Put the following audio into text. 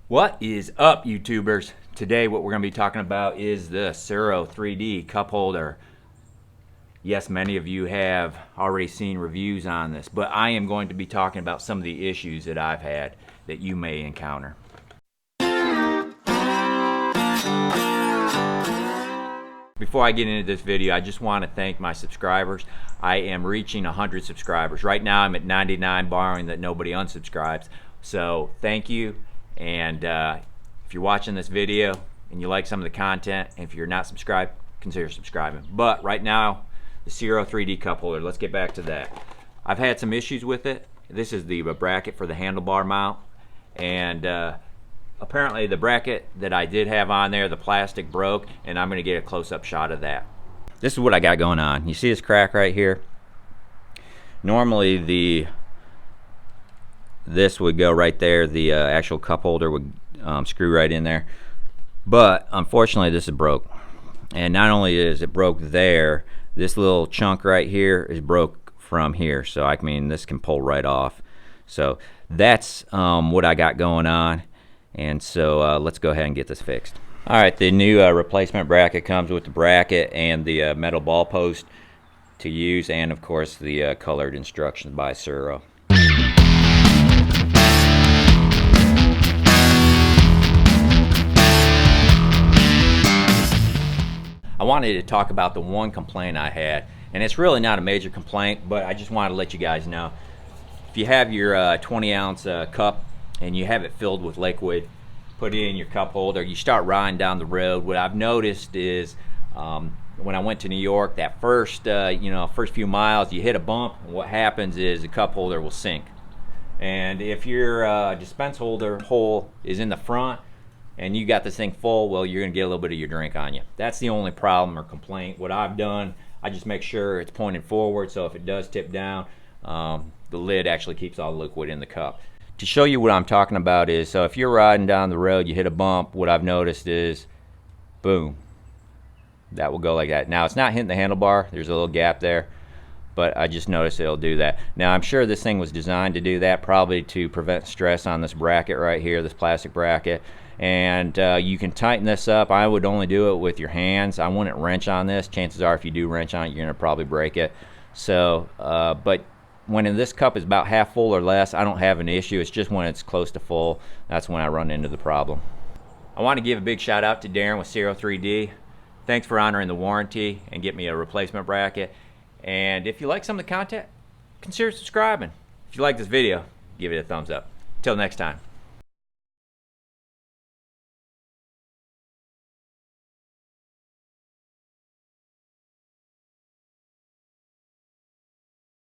What is up, YouTubers? Today what we're going to be talking about is the Ciro 3D cup holder. Yes, many of you have already seen reviews on this, but I am going to be talking about some of the issues that I've had that you may encounter. Before I get into this video, I just want to thank my subscribers. I am reaching 100 subscribers. Right now I'm at 99, barring that nobody unsubscribes. So thank you. And if you're watching this video and you like some of the content, and if you're not subscribed, consider subscribing. But right now, the Ciro 3D cup holder, let's get back to that. I've had some issues with it. This is the bracket for the handlebar mount, and apparently the bracket that I did have on there, the plastic broke, and I'm going to get a close-up shot of that. This is what I got going on. You see this crack right here? Normally this would go right there. The actual cup holder would screw right in there, but unfortunately this is broke. And not only is it broke there, this little chunk right here is broke from here, so I mean this can pull right off. So that's what I got going on, and so let's go ahead and get this fixed. Alright, the new replacement bracket comes with the bracket and the metal ball post to use, and of course the colored instructions by Ciro. I wanted to talk about the one complaint I had, and it's really not a major complaint, but I just wanted to let you guys know. If you have your 20-ounce cup and you have it filled with liquid, put it in your cup holder, you start riding down the road. What I've noticed is when I went to New York, that first few miles, you hit a bump, and what happens is the cup holder will sink. And if your dispense holder hole is in the front, and you got this thing full, well, you're gonna get a little bit of your drink on you. That's the only problem or complaint. What I've done, I just make sure it's pointed forward, so if it does tip down, the lid actually keeps all the liquid in the cup. To show you what I'm talking about is, so if you're riding down the road, you hit a bump, what I've noticed is, boom, that will go like that. Now it's not hitting the handlebar, there's a little gap there, but I just noticed it'll do that. Now I'm sure this thing was designed to do that, probably to prevent stress on this bracket right here, this plastic bracket. And you can tighten this up. I would only do it with your hands. I wouldn't wrench on this. Chances are if you do wrench on it, you're gonna probably break it. So but when this cup is about half full or less, I don't have an issue. It's just when it's close to full, that's when I run into the problem. I want to give a big shout out to Darren with Ciro 3D. Thanks for honoring the warranty and get me a replacement bracket. And if you like some of the content, consider subscribing. If you like this video, give it a thumbs up. Till next time.